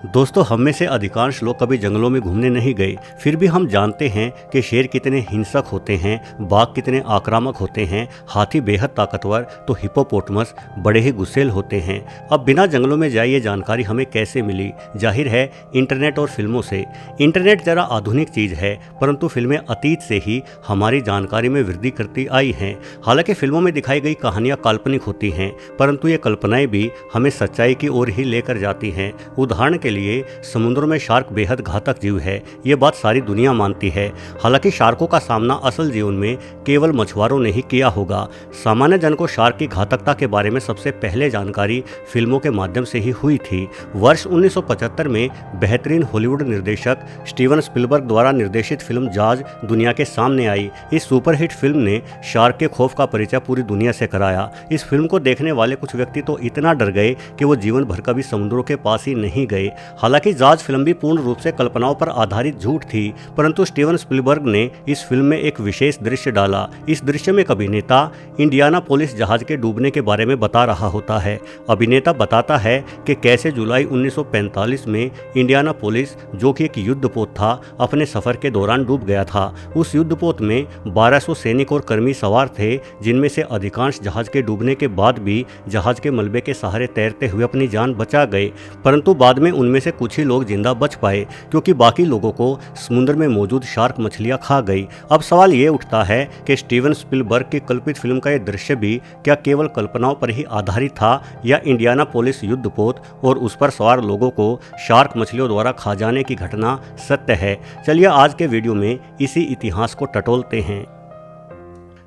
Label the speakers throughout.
Speaker 1: दोस्तों, हम में से अधिकांश लोग कभी जंगलों में घूमने नहीं गए, फिर भी हम जानते हैं कि शेर कितने हिंसक होते हैं, बाघ कितने आक्रामक होते हैं, हाथी बेहद ताकतवर तो हिप्पोपोटामस बड़े ही गुस्सैल होते हैं। अब बिना जंगलों में जाए ये जानकारी हमें कैसे मिली? जाहिर है इंटरनेट और फिल्मों से। इंटरनेट जरा आधुनिक चीज़ है, परंतु फिल्में अतीत से ही हमारी जानकारी में वृद्धि करती आई हैं। हालांकि फिल्मों में दिखाई गई कहानियाँ काल्पनिक होती हैं, परंतु ये कल्पनाएं भी हमें सच्चाई की ओर ही लेकर जाती हैं। उदाहरण के लिए समुद्र में शार्क बेहद घातक जीव है, ये बात सारी दुनिया मानती है। हालांकि शार्कों का सामना असल जीवन में केवल मछुआरों ने ही किया होगा। सामान्य जन को शार्क की घातकता के बारे में सबसे पहले जानकारी फिल्मों के माध्यम से ही हुई थी। वर्ष 1975 में बेहतरीन हॉलीवुड निर्देशक स्टीवन स्पीलबर्ग द्वारा निर्देशित फिल्म जाज दुनिया के सामने आई। इस सुपरहिट फिल्म ने शार्क के खौफ का परिचय पूरी दुनिया से कराया। इस फिल्म को देखने वाले कुछ व्यक्ति तो इतना डर गए कि वो जीवन भर कभी समुद्रों के पास ही नहीं गए। हालांकि जाज फिल्म भी पूर्ण रूप से कल्पनाओं पर आधारित झूठ थी, परंतु स्टीवन स्पीलबर्ग ने इस फिल्म में एक विशेष दृश्य डाला। इस दृश्य में एक अभिनेता इंडियानापोलिस जहाज के डूबने के बारे में बता रहा होता है। अभिनेता बताता है कि कैसे जुलाई 1945 में इंडियानापोलिस, जो कि एक युद्धपोत था, अपने सफर के दौरान डूब गया था। उस युद्धपोत में 1200 सैनिक और कर्मी सवार थे, जिनमें से अधिकांश जहाज के डूबने के बाद भी जहाज के मलबे के सहारे तैरते हुए अपनी जान बचा गए, परंतु बाद में उनमें से कुछ ही लोग जिंदा बच पाए, क्योंकि बाकी लोगों को समुद्र में मौजूद शार्क मछलियां खा गई। अब सवाल ये उठता है कि स्टीवन स्पीलबर्ग की कल्पित फिल्म का यह दृश्य भी क्या केवल कल्पनाओं पर ही आधारित था, या इंडियानापोलिस युद्धपोत और उस पर सवार लोगों को शार्क मछलियों द्वारा खा जाने की घटना सत्य है? चलिए आज के वीडियो में इसी इतिहास को टटोलते हैं।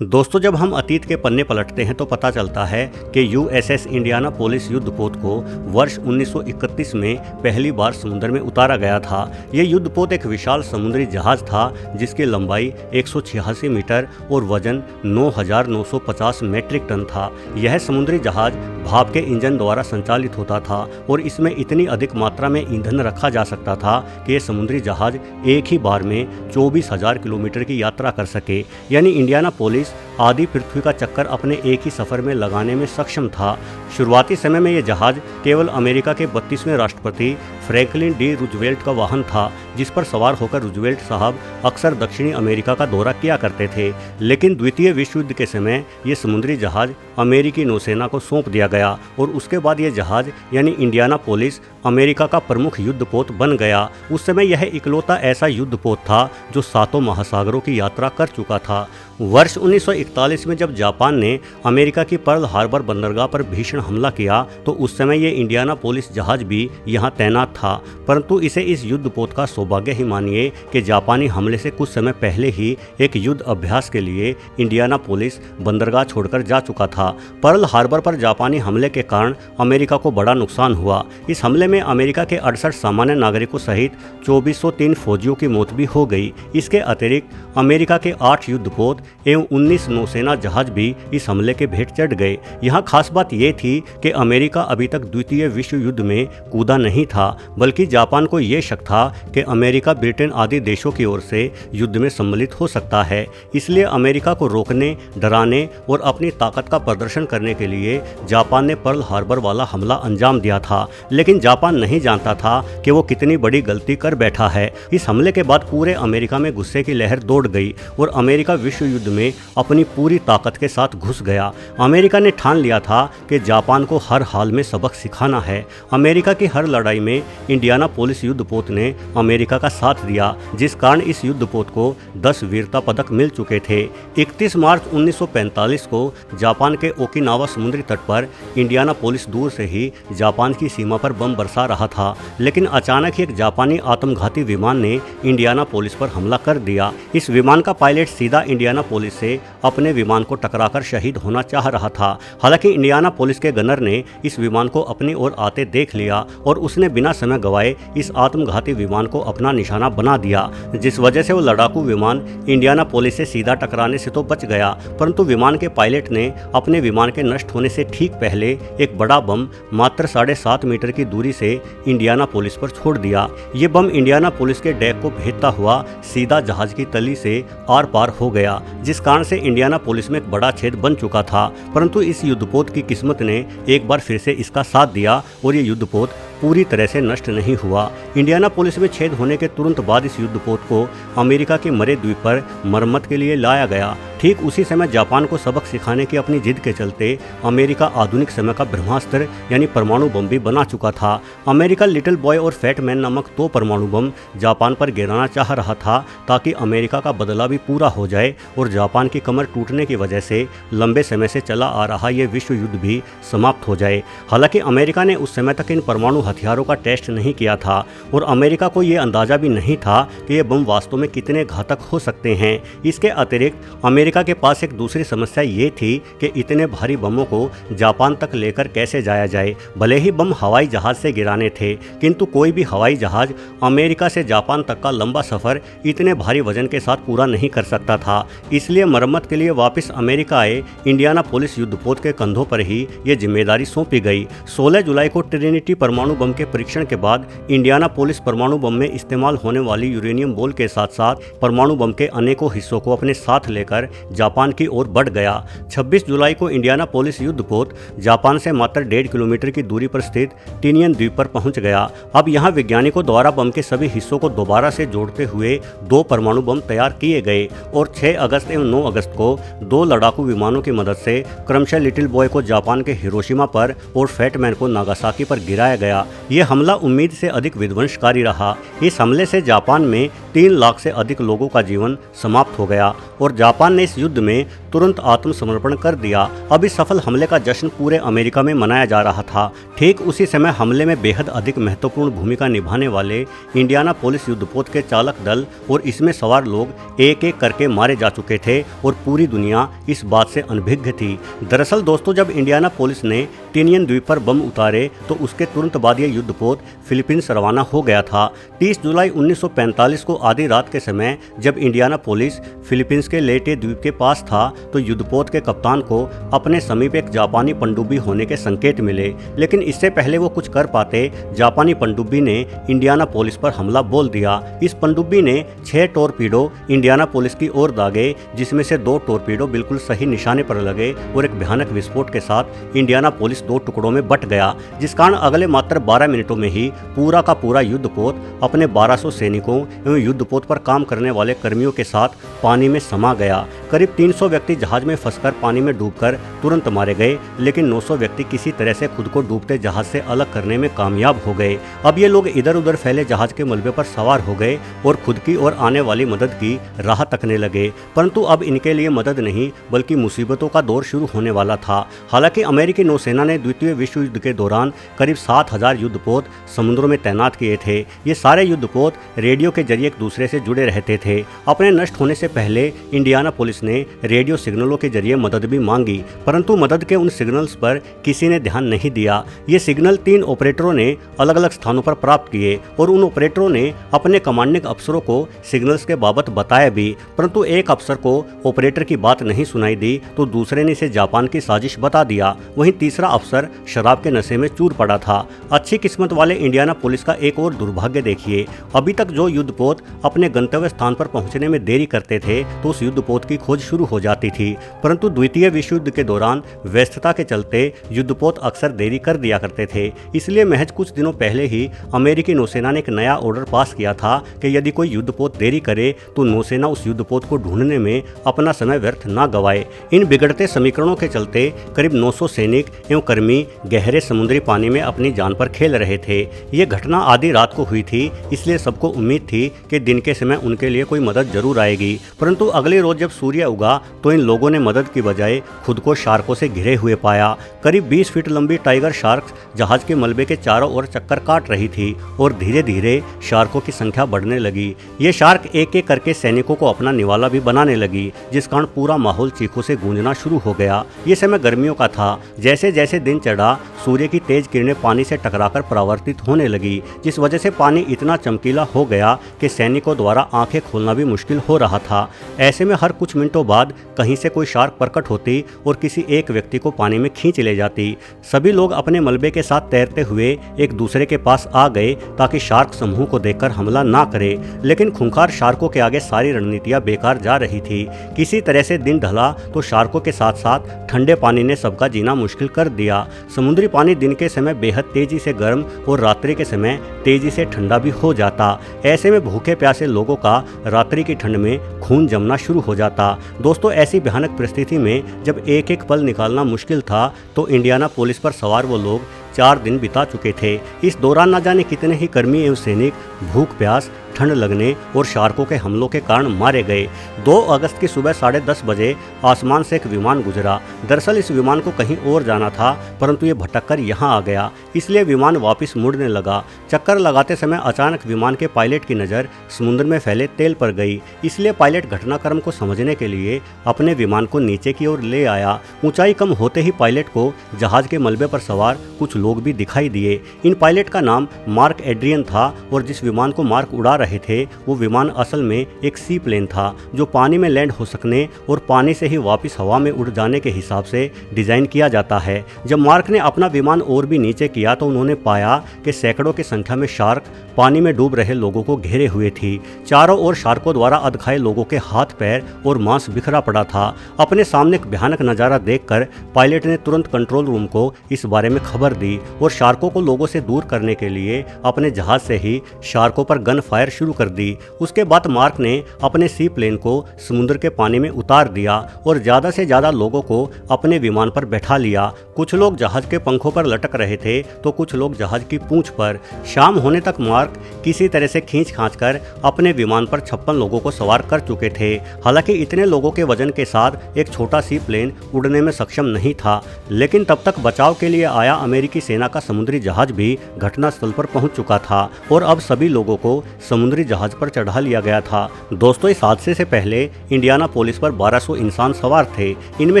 Speaker 1: दोस्तों, जब हम अतीत के पन्ने पलटते हैं तो पता चलता है कि यूएसएस इंडियानापोलिस युद्धपोत को वर्ष 1931 में पहली बार समुद्र में उतारा गया था। यह युद्धपोत एक विशाल समुद्री जहाज था, जिसकी लंबाई 186 मीटर और वजन 9,950 मीट्रिक टन था। यह समुद्री जहाज भाप के इंजन द्वारा संचालित होता था और इसमें इतनी अधिक मात्रा में ईंधन रखा जा सकता था कि यह समुद्री जहाज एक ही बार में 24,000 किलोमीटर की यात्रा कर सके। यानी इंडियानापोलिस आधी पृथ्वी का चक्कर अपने एक ही सफर में लगाने में सक्षम था। शुरुआती समय में यह जहाज केवल अमेरिका के 32वें राष्ट्रपति फ्रैंकलिन डी रूजवेल्ट का वाहन था, जिस पर सवार होकर रूजवेल्ट साहब अक्सर दक्षिणी अमेरिका का दौरा किया करते थे। लेकिन द्वितीय विश्व युद्ध के समय यह समुद्री जहाज अमेरिकी नौसेना को सौंप दिया गया और उसके बाद यह जहाज यानी इंडियानापोलिस अमेरिका का प्रमुख युद्धपोत बन गया। उस समय यह इकलौता ऐसा युद्धपोत था जो 7 महासागरों की यात्रा कर चुका था। वर्ष 1941 में जब जापान ने अमेरिका की पर्ल हार्बर बंदरगाह पर भीषण हमला किया, तो उस समय ये इंडियानापोलिस जहाज भी यहाँ तैनात था, परंतु इसे इस युद्धपोत का सौभाग्य ही मानिए कि जापानी हमले से कुछ समय पहले ही एक युद्ध अभ्यास के लिए इंडियानापोलिस बंदरगाह छोड़कर जा चुका था। पर्ल हार्बर पर जापानी हमले के कारण अमेरिका को बड़ा नुकसान हुआ। इस हमले में अमेरिका के 68 सामान्य नागरिकों सहित 2403 फौजियों की मौत भी हो गई। इसके अतिरिक्त अमेरिका के 8 युद्धपोत एवं 19 नौसेना जहाज भी इस हमले के भेंट चढ़ गए। यहाँ खास बात यह थी कि अमेरिका अभी तक द्वितीय विश्व युद्ध में कूदा नहीं था, बल्कि जापान को यह शक था कि अमेरिका ब्रिटेन आदि देशों की ओर से युद्ध में सम्मिलित हो सकता है। इसलिए अमेरिका को रोकने, डराने और अपनी ताकत का प्रदर्शन करने के लिए जापान ने पर्ल हार्बर वाला हमला अंजाम दिया था। लेकिन जापान नहीं जानता था कि वो कितनी बड़ी गलती कर बैठा है। इस हमले के बाद पूरे अमेरिका में गुस्से की लहर दौड़ गई और अमेरिका विश्व युद्ध में अपनी पूरी ताकत के साथ घुस गया। अमेरिका ने ठान लिया था कि जापान को हर हाल में सबक सिखाना है। अमेरिका की हर लड़ाई में इंडियानापोलिस युद्धपोत ने अमेरिका का साथ दिया, जिस कारण इस युद्धपोत को 10 वीरता पदक मिल चुके थे। 31 मार्च 1945 को जापान के ओकिनावा समुद्री तट पर इंडियानापोलिस दूर से ही जापान की सीमा पर बम बरसा रहा था, लेकिन अचानक ही एक जापानी आत्मघाती विमान ने इंडियानापोलिस पर हमला कर दिया। इस विमान का पायलट सीधा इंडियानापोलिस से अपने विमान को टकराकर शहीद होना चाह रहा था। हालांकि इंडियानापोलिस के गनर ने इस विमान को अपनी ओर आते देख लिया और उसने बिना समय गवाए इस आत्मघाती विमान को अपना निशाना बना दिया, जिस वजह से वो लड़ाकू विमान इंडियानापोलिस से सीधा टकराने से तो बच गया, परंतु विमान के पायलट ने अपने विमान के नष्ट होने से ठीक पहले एक बड़ा बम मात्र 7.5 मीटर की दूरी से इंडियानापोलिस पर छोड़ दिया। ये बम इंडियानापोलिस के डेक को भेदता हुआ सीधा जहाज की तली से आर पार हो गया, जिस कारण से इंडियानापोलिस में एक बड़ा छेद बन चुका था। परंतु इस युद्धपोत की किस्मत ने एक बार फिर से इसका साथ दिया और ये युद्धपोत पूरी तरह से नष्ट नहीं हुआ। इंडियानापोलिस में छेद होने के तुरंत बाद इस युद्धपोत को अमेरिका के मरे द्वीप पर मरम्मत के लिए लाया गया। ठीक उसी समय जापान को सबक सिखाने की अपनी जिद के चलते अमेरिका आधुनिक समय का ब्रह्मास्त्र यानी परमाणु बम भी बना चुका था। अमेरिका लिटिल बॉय और फैट मैन नामक 2 परमाणु बम जापान पर गिराना चाह रहा था ताकि अमेरिका का बदला भी पूरा हो जाए और जापान की कमर टूटने की वजह से लंबे समय से चला आ रहा यह विश्व युद्ध भी समाप्त हो जाए। हालांकि अमेरिका ने उस समय तक इन परमाणु हथियारों का टेस्ट नहीं किया था और अमेरिका को ये अंदाजा भी नहीं था कि ये बम वास्तव में कितने घातक हो सकते हैं। इसके अतिरिक्त अमेरिका के पास एक दूसरी समस्या ये थी कि इतने भारी बमों को जापान तक लेकर कैसे जाया जाए। भले ही बम हवाई जहाज से गिराने थे, किंतु कोई भी हवाई जहाज अमेरिका से जापान तक का लंबा सफर इतने भारी वजन के साथ पूरा नहीं कर सकता था। इसलिए मरम्मत के लिए वापस अमेरिका आए इंडियानापोलिस युद्धपोत के कंधों पर ही ये जिम्मेदारी सौंपी गई। 16 जुलाई को ट्रिनिटी परमाणु बम के परीक्षण के बाद इंडियानापोलिस परमाणु बम में इस्तेमाल होने वाली यूरेनियम बोल के साथ साथ परमाणु बम के अनेकों हिस्सों को अपने साथ लेकर जापान की ओर बढ़ गया। 26 जुलाई को इंडियानापोलिस युद्धपोत जापान से मात्र 1.5 किलोमीटर की दूरी पर स्थित टिनियन द्वीप पर पहुंच गया। अब यहां वैज्ञानिकों द्वारा बम के सभी हिस्सों को दोबारा से जोड़ते हुए 2 परमाणु बम तैयार किए गए और 6 अगस्त एवं 9 अगस्त को 2 लड़ाकू विमानों की मदद से क्रमशः लिटिल बॉय को जापान के हिरोशिमा पर और फैट मैन को नागासाकी पर गिराया गया। यह हमला उम्मीद से अधिक विध्वंसकारी रहा। इस हमले से जापान में 3 लाख से अधिक लोगों का जीवन समाप्त हो गया और जापान ने इस युद्ध में तुरंत आत्मसमर्पण कर दिया। अब इस सफल हमले का जश्न पूरे अमेरिका में मनाया जा रहा था। ठीक उसी समय हमले में बेहद अधिक महत्वपूर्ण भूमिका निभाने वाले इंडियानापोलिस युद्धपोत के चालक दल और इसमें सवार लोग एक एक करके मारे जा चुके थे और पूरी दुनिया इस बात से अनभिज्ञ थी। दरअसल दोस्तों, जब इंडियानापोलिस ने टिनियन द्वीप पर बम उतारे तो उसके तुरंत बाद यह युद्धपोत फिलीपींस रवाना हो गया था। 30 जुलाई 1945 को आधी रात के समय जब इंडियानापोलिस फिलीपींस के लेटे द्वीप के पास था तो युद्धपोत के कप्तान को अपने समीप एक जापानी पनडुब्बी होने के संकेत मिले, लेकिन इससे पहले वो कुछ कर पाते जापानी पनडुब्बी ने इंडियानापोलिस पर हमला बोल दिया। इस पनडुब्बी ने 6 टोरपीडो इंडियानापोलिस की ओर दागे, जिसमें से 2 टोरपीडो बिल्कुल सही निशाने पर लगे और एक भयानक विस्फोट के साथ इंडियानापोलिस 2 टुकड़ों में बट गया, जिस कारण अगले मात्र 12 मिनटों में ही पूरा का पूरा युद्धपोत अपने 1200 सैनिकों एवं युद्धपोत पर काम करने वाले कर्मियों के साथ पानी में समा गया। करीब 300 व्यक्ति जहाज में फंसकर पानी में डूबकर तुरंत मारे गए, लेकिन 900 व्यक्ति किसी तरह से खुद को डूबते जहाज से अलग करने में कामयाब हो गए। अब ये लोग इधर उधर फैले जहाज के मलबे पर सवार हो गए और खुद की और आने वाली मदद की राह तकने लगे, परंतु अब इनके लिए मदद नहीं बल्कि मुसीबतों का दौर शुरू होने वाला था। हालांकि अमेरिकी नौसेना ने द्वितीय विश्व युद्ध के दौरान करीब 7000 युद्धपोत समुद्रों में तैनात किए थे। ये सारे युद्धपोत रेडियो के जरिए एक दूसरे से जुड़े रहते थे। अपने नष्ट होने से पहले इंडियानापोलिस ने रेडियो सिग्नलों के जरिए मदद भी मांगी, परंतु मदद के उन सिग्नल्स पर किसी ने ध्यान नहीं दिया। ये सिग्नल 3 ऑपरेटरों ने अलग अलग स्थानों पर प्राप्त किए और उन ऑपरेटरों ने अपने कमांडिंग अफसरों को सिग्नल्स के बाबत बताया भी, परंतु एक अफसर को ऑपरेटर की बात नहीं सुनाई दी तो दूसरे ने इसे जापान की साजिश बता दिया। वहीं तीसरा अफसर शराब के नशे में चूर पड़ा था। अच्छी किस्मत वाले इंडियानापोलिस का एक और दुर्भाग्य देखिए। अभी तक जो युद्धपोत अपने गंतव्य स्थान पर पहुंचने में देरी करते थे तो उस युद्धपोत की खोज शुरू हो जाती थी, परंतु द्वितीय विश्व युद्ध के दौरान व्यस्तता के चलते युद्धपोत अक्सर देरी कर दिया करते थे। इसलिए महज कुछ दिनों पहले ही अमेरिकी नौसेना ने एक नया ऑर्डर पास किया था कि यदि कोई युद्धपोत देरी करे तो नौसेना उस युद्धपोत को ढूंढने में अपना समय व्यर्थ न गवाए। इन बिगड़ते समीकरणों के चलते करीब 900 सैनिक एवं कर्मी गहरे समुद्री पानी में अपनी जान पर खेल रहे थे। ये घटना आधी रात को हुई थी, इसलिए सबको उम्मीद थी कि दिन के समय उनके लिए कोई मदद जरूर आएगी, परंतु अगले रोज जब सूर्य उगा तो इन लोगों ने मदद की बजाय खुद को शार्कों से घिरे हुए पाया। करीब 20 फीट लंबी टाइगर शार्क जहाज के मलबे के चारों ओर चक्कर काट रही थी और धीरे धीरे शार्कों की संख्या बढ़ने लगी। ये शार्क एक एक करके सैनिकों को अपना निवाला भी बनाने लगी, जिस कारण पूरा माहौल चीखों से गूंजना शुरू हो गया। ये समय गर्मियों का था। जैसे जैसे दिन चढ़ा सूर्य की तेज किरणें पानी से टकराकर परावर्तित होने लगी, जिस वजह से पानी इतना चमकीला हो गया कि सैनिकों द्वारा आंखें खोलना भी मुश्किल हो रहा था। ऐसे में हर कुछ मिनट मिनटों बाद कहीं से कोई शार्क प्रकट होती और किसी एक व्यक्ति को पानी में खींच ले जाती। सभी लोग अपने मलबे के साथ तैरते हुए एक दूसरे के पास आ गए ताकि शार्क समूह को देखकर हमला ना करे, लेकिन खूंखार शार्कों के आगे सारी रणनीतियां बेकार जा रही थी। किसी तरह से दिन ढला तो शार्कों के साथ साथ ठंडे पानी ने सबका जीना मुश्किल कर दिया। समुद्री पानी दिन के समय बेहद तेजी से गर्म और रात्रि के समय तेजी से ठंडा भी हो जाता। ऐसे में भूखे प्यासे लोगों का रात्रि की ठंड में खून जमना शुरू हो जाता। दोस्तों, ऐसी भयानक परिस्थिति में जब एक एक पल निकालना मुश्किल था तो इंडियाना पोलिस पर सवार वो लोग 4 दिन बिता चुके थे। इस दौरान न जाने कितने ही कर्मी एवं सैनिक भूख प्यास, ठंड लगने और शार्कों के हमलों के कारण मारे गए। 2 अगस्त की सुबह 10:30 बजे आसमान से एक विमान गुजरा। दरअसल इस विमान को कहीं और जाना था, परंतु ये भटककर यहाँ आ गया, इसलिए विमान वापस मुड़ने लगा। चक्कर लगाते समय अचानक विमान के पायलट की नज़र समुद्र में फैले तेल पर गई, इसलिए पायलट घटनाक्रम को समझने के लिए अपने विमान को नीचे की ओर ले आया। ऊंचाई कम होते ही पायलट को जहाज के मलबे पर सवार कुछ लोग भी दिखाई दिए। इन पायलट का नाम मार्क एड्रियन था और जिस विमान को मार्क उड़ा रहे थे वो विमान असल में एक सी प्लेन था जो पानी में लैंड हो सकने और पानी से ही वापस हवा में उड़ जाने के हिसाब से डिजाइन किया जाता है। जब मार्क ने अपना विमान और भी नीचे किया तो उन्होंने पाया कि सैकड़ों की संख्या में शार्क पानी में डूब रहे लोगों को घेरे हुए थी। चारों ओर शार्कों द्वारा अधखाए लोगों के हाथ पैर और मांस बिखरा पड़ा था। अपने सामने एक भयानक नज़ारा देखकर पायलट ने तुरंत कंट्रोल रूम को इस बारे में खबर दी और शार्कों को लोगों से दूर करने के लिए अपने जहाज से ही शार्कों पर गन फायर शुरू कर दी। उसके बाद मार्क ने अपने सी प्लेन को समुद्र के पानी में उतार दिया और ज़्यादा से ज़्यादा लोगों को अपने विमान पर बैठा लिया। कुछ लोग जहाज के पंखों पर लटक रहे थे तो कुछ लोग जहाज की पूंछ पर। शाम होने तक मार्क किसी तरह से खींच खांच कर अपने विमान पर 56 लोगों को सवार कर चुके थे। हालांकि इतने लोगों के वजन के साथ एक छोटा सी प्लेन उड़ने में सक्षम नहीं था, लेकिन तब तक बचाव के लिए आया अमेरिकी सेना का समुद्री जहाज भी घटनास्थल पर पहुंच चुका था और अब सभी लोगों को समुद्री जहाज पर चढ़ा लिया गया था। दोस्तों, इस हादसे से पहले इंडियाना पोलिस पर 1200 इंसान सवार थे। इनमें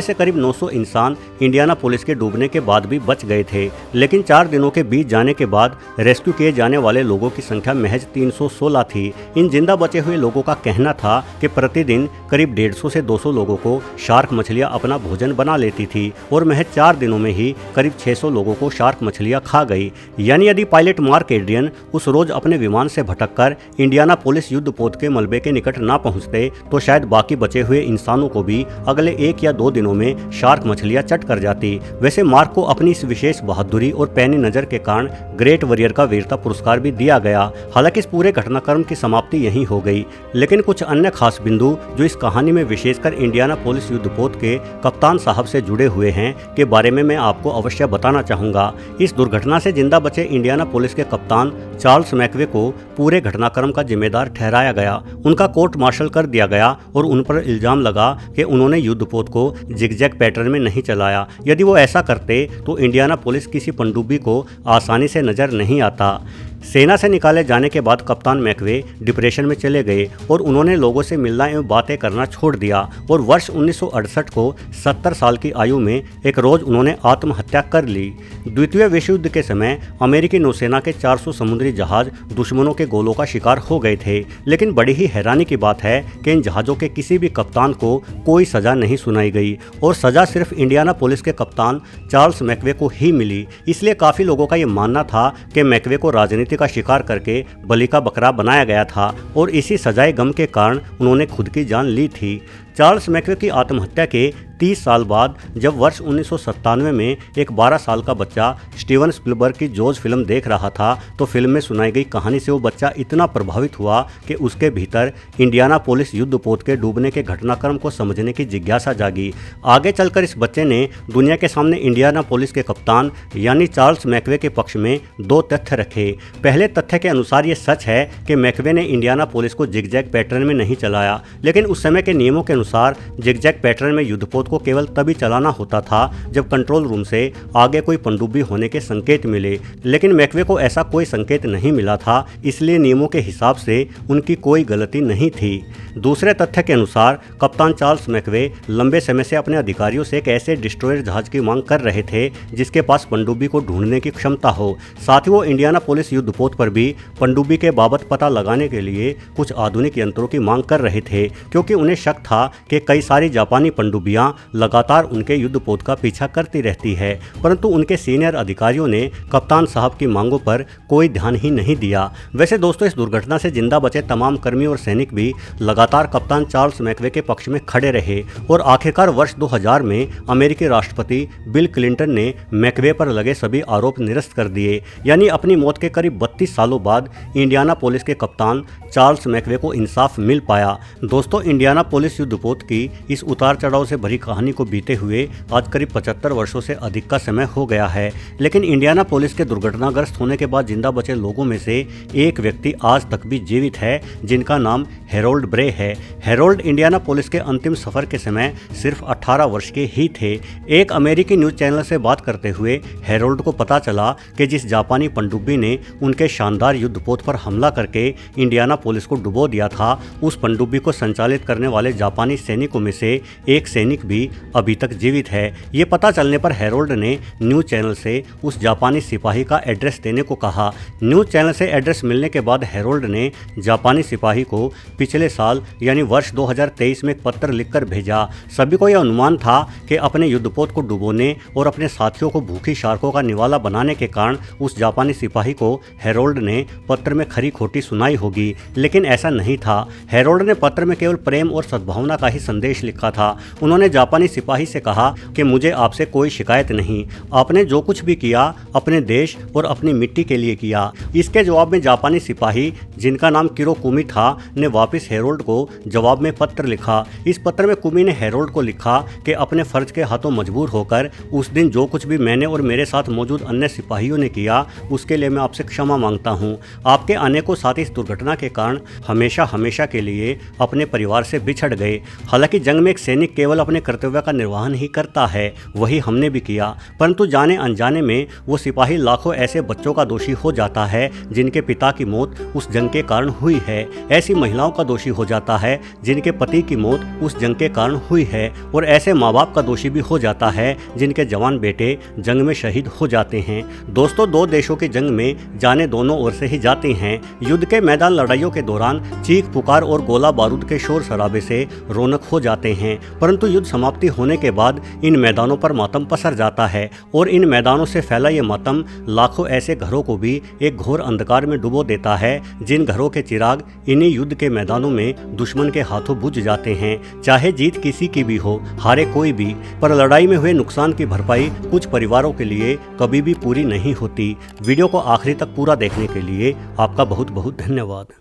Speaker 1: से करीब 900 इंसान इंडियाना पोलिस के डूबने के बाद भी बच गए थे, लेकिन 4 दिनों के बीत जाने के बाद रेस्क्यू किए जाने वाले लोगों की संख्या महज 316 थी। इन जिंदा बचे हुए लोगों का कहना था कि प्रतिदिन करीब 150 से 200 लोगों को शार्क मछलियां अपना भोजन बना लेती थी और महज 4 दिनों में ही करीब 600 लोगों को शार्क मछलियां खा गई। यानी यदि पायलट मार्क एड्रियन उस रोज अपने विमान से भटककर इंडियाना पोलिस युद्धपोत के मलबे के निकट ना पहुंचते तो शायद बाकी बचे हुए इंसानों को भी अगले 1 या 2 दिनों में शार्क मछलियां चट कर जाती। वैसे मार्क को अपनी इस विशेष बहादुरी और पैनी नजर के कारण ग्रेट वॉरियर का वीरता पुरस्कार भी दिया गया। हालांकि इस पूरे घटनाक्रम की समाप्ति यहीं हो गई, लेकिन कुछ अन्य खास बिंदु जो इस कहानी में विशेषकर इंडियाना पोलिस युद्धपोत के कप्तान साहब से जुड़े हुए हैं के बारे में मैं आपको अवश्य बताना चाहूंगा। इस दुर्घटना से जिंदा बचे इंडियाना पोलिस के कप्तान चार्ल्स मैकवे को पूरे घटनाक्रम का जिम्मेदार ठहराया गया। उनका कोर्ट मार्शल कर दिया गया और उन पर इल्जाम लगा कि उन्होंने युद्धपोत को जिगजैग पैटर्न में नहीं चलाया। यदि वो ऐसा करते तो इंडियाना पोलिस किसी पनडुब्बी को आसानी से नजर नहीं आता। सेना से निकाले जाने के बाद कप्तान मैकवे डिप्रेशन में चले गए और उन्होंने लोगों से मिलना एवं बातें करना छोड़ दिया और वर्ष 1968 को 70 साल की आयु में एक रोज उन्होंने आत्महत्या कर ली। द्वितीय विश्व युद्ध के समय अमेरिकी नौसेना के 400 समुद्री जहाज दुश्मनों के गोलों का शिकार हो गए थे, लेकिन बड़ी ही हैरानी की बात है कि इन जहाज़ों के किसी भी कप्तान को कोई सज़ा नहीं सुनाई गई और सज़ा सिर्फ इंडियाना पुलिस के कप्तान चार्ल्स मैकवे को ही मिली। इसलिए काफ़ी लोगों का ये मानना था कि मैकवे को राजनीति का शिकार करके बलि का बकरा बनाया गया था और इसी सजाए गम के कारण उन्होंने खुद की जान ली थी। चार्ल्स मैकवे की आत्महत्या के 30 साल बाद जब वर्ष 1997 में एक 12 साल का बच्चा स्टीवन स्पिलबर्ग की जॉर्ज फिल्म देख रहा था तो फिल्म में सुनाई गई कहानी से वो बच्चा इतना प्रभावित हुआ कि उसके भीतर इंडियाना पोलिस युद्धपोत के डूबने के घटनाक्रम को समझने की जिज्ञासा जागी। आगे चलकर इस बच्चे ने दुनिया के सामने इंडियाना पोलिस के कप्तान यानी चार्ल्स मैकवे के पक्ष में 2 तथ्य रखे। पहले तथ्य के अनुसार ये सच है कि मैकवे ने इंडियाना पोलिस को जिगजैग पैटर्न में नहीं चलाया, लेकिन उस समय के नियमों के अनुसार जिगजैग पैटर्न में युद्धपोत को केवल तभी चलाना होता था जब कंट्रोल रूम से आगे कोई पनडुब्बी होने के संकेत मिले, लेकिन मैकवे को ऐसा कोई संकेत नहीं मिला था, इसलिए नियमों के हिसाब से उनकी कोई गलती नहीं थी। दूसरे तथ्य के अनुसार कप्तान चार्ल्स मैकवे लंबे समय से अपने अधिकारियों से एक ऐसे डिस्ट्रॉयर जहाज की मांग कर रहे थे जिसके पास पनडुब्बी को ढूंढने की क्षमता हो। साथ ही वो इंडियानापोलिस युद्धपोत पर भी पनडुब्बी के बाबत पता लगाने के लिए कुछ आधुनिक यंत्रों की मांग कर रहे थे, क्योंकि उन्हें शक था कि कई सारी जापानी पनडुब्बियां लगातार उनके युद्धपोत का पीछा करती रहती है। परंतु उनके सीनियर अधिकारियों ने कप्तान साहब की मांगों पर कोई ध्यान ही नहीं दिया। वैसे दोस्तों, इस दुर्घटना से जिंदा बचे तमाम कर्मी और सैनिक भी लगातार कप्तान चार्ल्स मैकवे के पक्ष में खड़े रहे और आखिरकार वर्ष 2000 में अमेरिकी राष्ट्रपति बिल क्लिंटन ने मैकवे पर लगे सभी आरोप निरस्त कर दिए। यानी अपनी मौत के करीब 32 सालों बाद इंडियानापोलिस के कप्तान चार्ल्स मैकवे को इंसाफ मिल पाया। दोस्तों, इंडियानापोलिस युद्धपोत की इस उतार चढ़ाव से भरी कहानी को बीते हुए आज करीब 75 वर्षों से अधिक का समय हो गया है, लेकिन इंडियानापोलिस के दुर्घटनाग्रस्त होने के बाद जिंदा बचे लोगों में से एक व्यक्ति आज तक भी जीवित है, जिनका नाम हैरोल्ड ब्रे है। हैरोल्ड इंडियानापोलिस के अंतिम सफर के समय सिर्फ 18 वर्ष के ही थे। एक अमेरिकी न्यूज चैनल से बात करते हुए हैरोल्ड को पता चला कि जिस जापानी पनडुब्बी ने उनके शानदार युद्धपोत पर हमला करके इंडियानापोलिस को डुबो दिया था, उस पनडुब्बी को संचालित करने वाले जापानी सैनिकों में से एक सैनिक भी अभी तक जीवित है। ये पता चलने पर हैरोल्ड ने न्यूज चैनल से उस जापानी सिपाही का एड्रेस देने को कहा। न्यूज चैनल से एड्रेस मिलने के बाद हैरोल्ड ने जापानी सिपाही को पिछले साल यानी वर्ष 2023 में एक पत्र लिखकर भेजा। सभी को यह अनुमान था कि अपने युद्धपोत को डुबोने और अपने साथियों को भूखी शार्कों का निवाला बनाने के कारण उस जापानी सिपाही को हैरोल्ड ने पत्र में खरी खोटी सुनाई होगी, लेकिन ऐसा नहीं था। हैरोल्ड ने पत्र में केवल प्रेम और सद्भावना का ही संदेश लिखा था। उन्होंने जापानी सिपाही से कहा कि मुझे आपसे कोई शिकायत नहीं, आपने जो कुछ भी किया अपने देश और अपनी मिट्टी के लिए किया। इसके जवाब में जापानी सिपाही, जिनका नाम किरो कुमी था, ने वापस हैरोल्ड को जवाब में पत्र लिखा। इस पत्र में कुमी ने हैरोल्ड को लिखा कि अपने फर्ज के हाथों मजबूर होकर उस दिन जो कुछ भी मैंने और मेरे साथ मौजूद अन्य सिपाहियों ने किया, उसके लिए मैं आपसे क्षमा मांगता हूं। आपके आने को साथ ही इस दुर्घटना के कारण हमेशा हमेशा के लिए अपने परिवार से बिछड़ गए। हालांकि जंग में एक सैनिक केवल अपने कर्तव्य का निर्वहन ही करता है, वही हमने भी किया, परंतु जाने अनजाने में वो सिपाही लाखों ऐसे बच्चों का दोषी हो जाता है जिनके पिता की मौत उस जंग के कारण हुई है। ऐसी महिलाओं का दोषी हो जाता है जिनके पति की मौत उस जंग के कारण हुई है, और ऐसे माँ बाप का दोषी भी हो जाता है जिनके जवान बेटे जंग में शहीद हो जाते हैं। दोस्तों, दो देशों की जंग में जाने दोनों ओर से ही जाते हैं। युद्ध के मैदान लड़ाइयों के दौरान चीख पुकार और गोला बारूद के शोर शराबे से रौनक हो जाते हैं, परंतु युद्ध समाप्ति होने के बाद इन मैदानों पर मातम पसर जाता है, और इन मैदानों से फैला ये मातम लाखों ऐसे घरों को भी एक घोर अंधकार में डुबो देता है, जिन घरों के चिराग इन्हीं युद्ध के मैदानों में दुश्मन के हाथों बुझ जाते हैं। चाहे जीत किसी की भी हो, हारे कोई भी, पर लड़ाई में हुए नुकसान की भरपाई कुछ परिवारों के लिए कभी भी पूरी नहीं होती। वीडियो को आखिरी तक पूरा देखने के लिए आपका बहुत बहुत धन्यवाद।